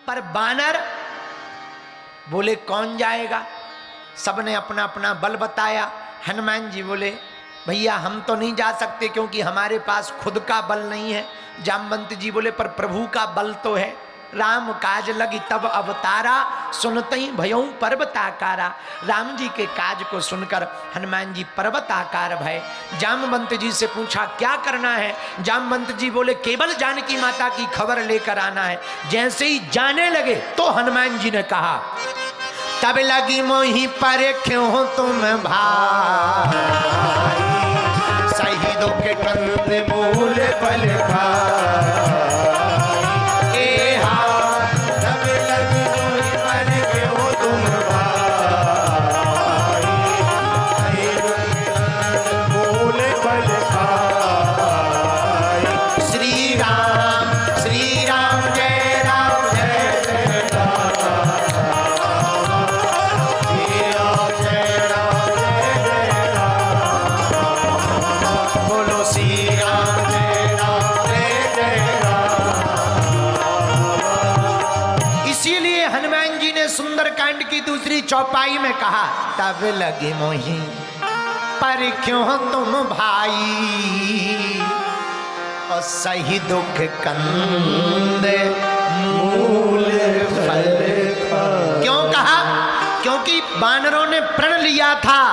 पर बानर बोले कौन जाएगा, सबने अपना अपना बल बताया। हनुमान जी बोले भैया हम तो नहीं जा सकते क्योंकि हमारे पास खुद का बल नहीं है। जामवंत जी बोले पर प्रभु का बल तो है। राम काज लगी तब अवतारा, सुनतई भयऊ पर्वत आकारा। राम जी के काज को सुनकर हनुमान जी पर्वत आकार भय। जामवंत जी से पूछा क्या करना है। जामवंत जी बोले केवल जानकी माता की खबर लेकर आना है। जैसे ही जाने लगे तो हनुमान जी ने कहा तब लगी मोही पर क्यों तुम भाई, शहीदों के कंधे मूल पल चौपाई में कहा तब लगे मोही पर क्यों तुम भाई, और सही दुख कंदे मूल फल। क्यों कहा? क्योंकि बानरों ने प्रण लिया था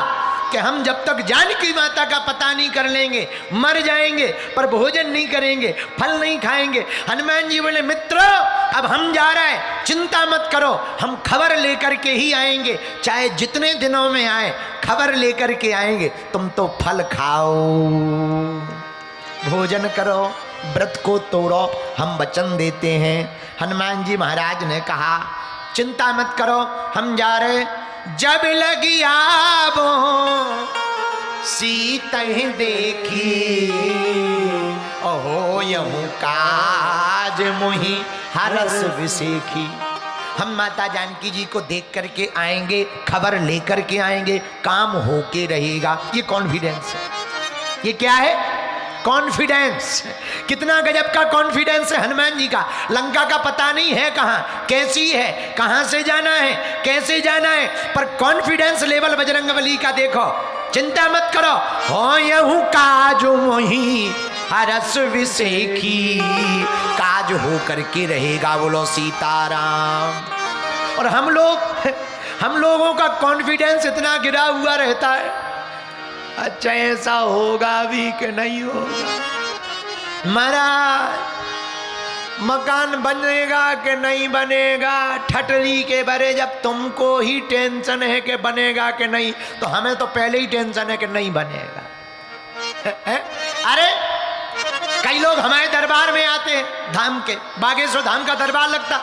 कि हम जब तक जानकी माता का पता नहीं कर लेंगे मर जाएंगे, पर भोजन नहीं करेंगे, फल नहीं खाएंगे। हनुमान जी बोले मित्रों अब हम जा रहे हैं, चिंता मत करो, हम खबर लेकर के ही आएंगे, चाहे जितने दिनों में आए खबर लेकर के आएंगे। तुम तो फल खाओ, भोजन करो, व्रत को तोड़ो, हम वचन देते हैं। हनुमान जी महाराज ने कहा चिंता मत करो हम जा रहे। जब लगी आवो सीता देखी, ओहो यहूं काज मोही हरस विसेखी। हम माता जानकी जी को देख करके आएंगे, खबर लेकर के आएंगे, काम होके रहेगा। ये कॉन्फिडेंस है। ये क्या है? कॉन्फिडेंस। कितना गजब का कॉन्फिडेंस है हनुमान जी का। लंका का पता नहीं है कहाँ, कैसी है, कहाँ से जाना है, कैसे जाना है, पर कॉन्फिडेंस लेवल बजरंगबली का देखो। चिंता मत करो, हो यहूं काज मोही हरस विसेखी, काज हो करके रहेगा। बोलो सीताराम। और हम लोगों का कॉन्फिडेंस इतना गिरा हुआ रहता है, अच्छा ऐसा होगा भी कि नहीं होगा, महाराज मकान बनेगा कि नहीं बनेगा, ठटरी के बरे जब तुमको ही टेंशन है कि बनेगा कि नहीं, तो हमें तो पहले ही टेंशन है कि नहीं बनेगा। अरे कई लोग हमारे दरबार में आते हैं, धाम के बागेश्वर धाम का दरबार लगता,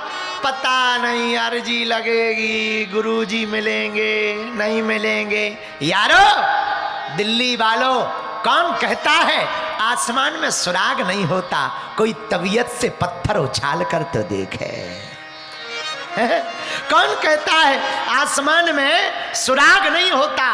पता नहीं अर्जी लगेगी, गुरुजी मिलेंगे नहीं मिलेंगे। यारो दिल्ली वालों, कौन कहता है आसमान में सुराग नहीं होता? कोई तबीयत से पत्थर उछाल कर तो देखे। कौन कहता है आसमान में सुराग नहीं होता,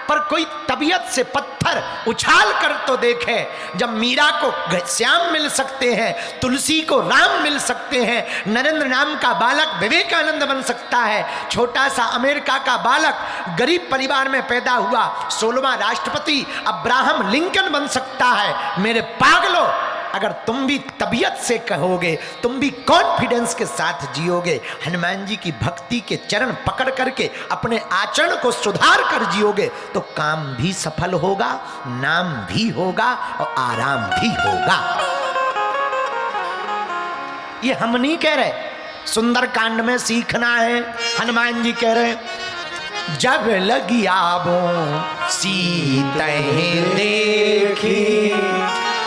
पर कोई तबीयत से पत्थर उछाल कर तो देखे। जब मीरा को श्याम मिल सकते हैं, तुलसी को राम मिल सकते हैं, नरेंद्र नाम का बालक विवेकानंद बन सकता है, छोटा सा अमेरिका का बालक गरीब परिवार में पैदा हुआ 16वां राष्ट्रपति अब्राहम लिंकन बन सकता है। मेरे पागलों, अगर तुम भी तबीयत से कहोगे, तुम भी कॉन्फिडेंस के साथ जियोगे, हनुमान जी की भक्ति के चरण पकड़ करके अपने आचरण को सुधार कर जियोगे, तो काम भी सफल होगा, नाम भी होगा और आराम भी होगा। ये हम नहीं कह रहे, सुंदर कांड में सीखना है। हनुमान जी कह रहे जब लगी आवो सीता देखी,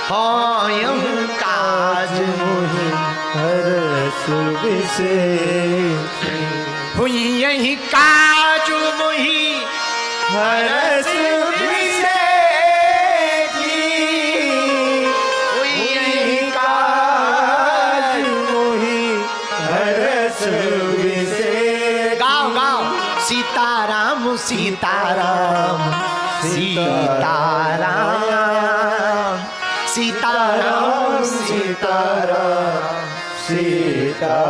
हो यहूं काज मोही हरस विसेखी, हुई यही काज मोही हरस विसेखी, हुई यही काज मोही हरस विसेखी। गाओ गाओ सीताराम सीताराम सीताराम सीताराम सीताराम सीताराम।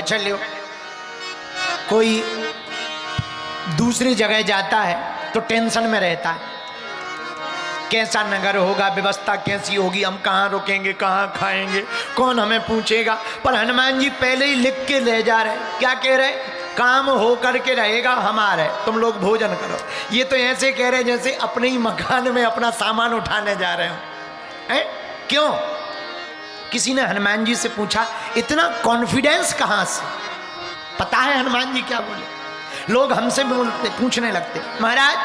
अच्छा लो, कोई दूसरी जगह जाता है तो टेंशन में रहता है, कैसा नगर होगा, व्यवस्था कैसी होगी, हम कहाँ रुकेंगे, कहाँ खाएंगे, कौन हमें पूछेगा। पर हनुमान जी पहले ही लिख के ले जा रहे। क्या कह रहे? काम हो करके रहेगा हमारे, तुम लोग भोजन करो। ये तो ऐसे कह रहे जैसे अपने ही मकान में अपना सामान उठाने जा रहे हो। हैं? क्यों? किसी ने हनुमान जी से पूछा, इतना कॉन्फिडेंस कहाँ से? पता है हनुमान जी क्या बोले? लोग हमसे बोलते, पूछने लगते, महाराज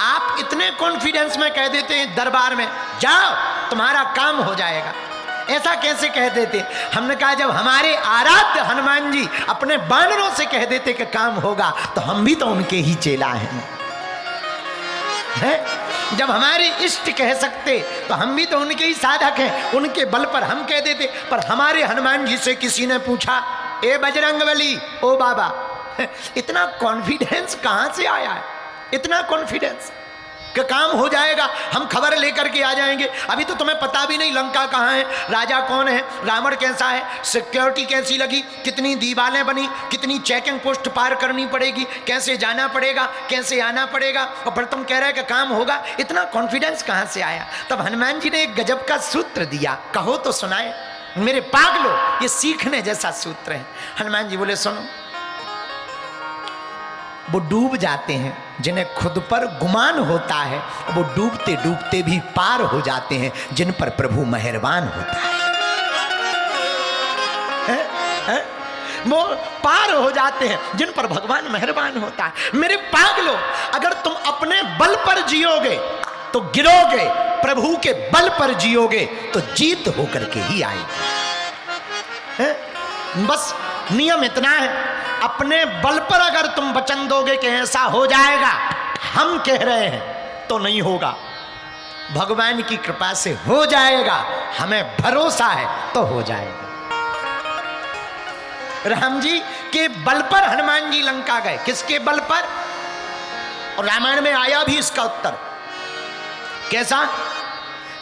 आप इतने कॉन्फिडेंस में कह देते हैं दरबार में, जाओ तुम्हारा काम हो जाएगा, ऐसा कैसे कह देते? हमने कहा जब हमारे आराध्य हनुमान जी अपने बानरों से कह देते कि काम होगा, तो हम भी तो उनके ही चेला हैं। जब हमारे इष्ट कह सकते तो हम भी तो उनके ही साधक हैं, उनके बल पर हम कह देते। पर हमारे हनुमान जी से किसी ने पूछा, ए बजरंगबली, ओ बाबा, इतना कॉन्फिडेंस कहां से आया है? इतना कॉन्फिडेंस कि काम हो जाएगा, हम खबर लेकर के आ जाएंगे। अभी तो तुम्हें पता भी नहीं लंका कहाँ है, राजा कौन है, रावण कैसा है, सिक्योरिटी कैसी लगी, कितनी दीवारें बनी, कितनी चेकिंग पोस्ट पार करनी पड़ेगी, कैसे जाना पड़ेगा, कैसे आना पड़ेगा, और फिर तुम कह रहे कि काम होगा। इतना कॉन्फिडेंस कहाँ से आया? तब हनुमान जी ने एक गजब का सूत्र दिया, कहो तो सुनाए मेरे पागलो, ये सीखने जैसा सूत्र है। हनुमान जी बोले, सुनो, वो डूब जाते हैं जिन्हें खुद पर गुमान होता है, वो डूबते डूबते भी पार हो जाते हैं जिन पर प्रभु मेहरबान होता है। वो पार हो जाते हैं जिन पर भगवान मेहरबान होता है। मेरे पागलो, अगर तुम अपने बल पर जियोगे तो गिरोगे, प्रभु के बल पर जियोगे तो जीत होकर के ही आएगी। बस नियम इतना है, अपने बल पर अगर तुम वचन दोगे कि ऐसा हो जाएगा, हम कह रहे हैं, तो नहीं होगा, भगवान की कृपा से हो जाएगा, हमें भरोसा है तो हो जाएगा। राम जी के बल पर हनुमान जी लंका गए, किसके बल पर? और रामायण में आया भी इसका उत्तर। कैसा?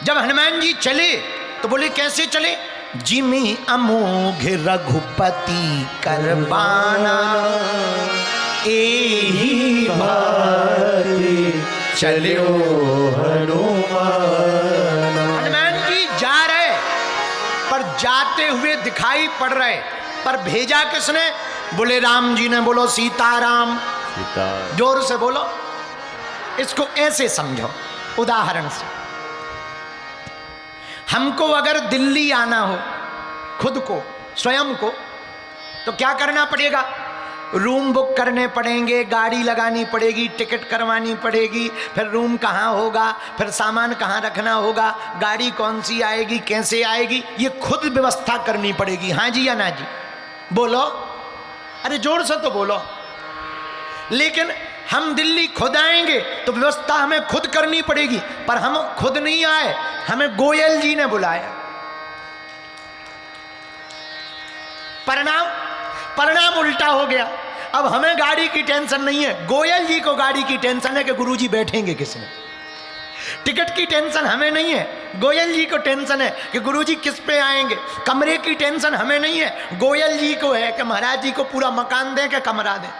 जब हनुमान जी चले तो बोले, कैसे चले? जिमि अमोघ रघुपति करबाना, एहि भांति चलो हनुमान। हनुमान जी जा रहे, पर जाते हुए दिखाई पड़ रहे, पर भेजा किसने? बोले राम जी ने। बोलो सीताराम, जोर से बोलो। इसको ऐसे समझो, उदाहरण से, हमको अगर दिल्ली आना हो, खुद को, स्वयं को, तो क्या करना पड़ेगा? रूम बुक करने पड़ेंगे, गाड़ी लगानी पड़ेगी, टिकट करवानी पड़ेगी, फिर रूम कहाँ होगा, फिर सामान कहाँ रखना होगा, गाड़ी कौन सी आएगी, कैसे आएगी, ये खुद व्यवस्था करनी पड़ेगी। हाँ जी या ना जी? बोलो, अरे जोर से तो बोलो। लेकिन हम दिल्ली खुद आएंगे तो व्यवस्था हमें खुद करनी पड़ेगी, पर हम खुद नहीं आए, हमें गोयल जी ने बुलाया। परिणाम उल्टा हो गया। अब हमें गाड़ी की टेंशन नहीं है, गोयल जी को गाड़ी की टेंशन है कि गुरुजी बैठेंगे किसमें। टिकट की टेंशन हमें नहीं है, गोयल जी को टेंशन है कि गुरुजी किस पे आएंगे। कमरे की टेंशन हमें नहीं है, गोयल जी को है कि महाराज जी को पूरा मकान दें कि कमरा दें।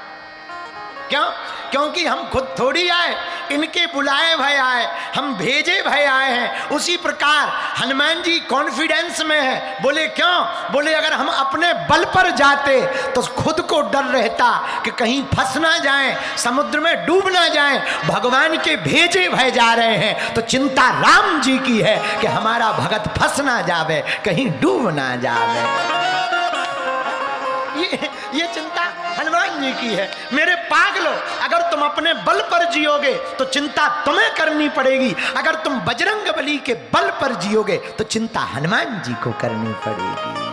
क्यों? क्योंकि हम खुद थोड़ी आए, इनके बुलाए भय आए, हम भेजे भय आए हैं। उसी प्रकार हनुमान जी कॉन्फिडेंस में है। बोले क्यों? बोले अगर हम अपने बल पर जाते तो खुद को डर रहता कि कहीं फंस ना जाएं, समुद्र में डूब ना जाएं। भगवान के भेजे भय जा रहे हैं तो चिंता राम जी की है कि हमारा भगत फंस ना जावे, कहीं डूब ना जावे। ये चिंता हनुमान जी की है। मेरे पागलो, अगर तुम अपने बल पर जियोगे तो चिंता तुम्हें करनी पड़ेगी, अगर तुम बजरंगबली के बल पर जियोगे तो चिंता हनुमान जी को करनी पड़ेगी।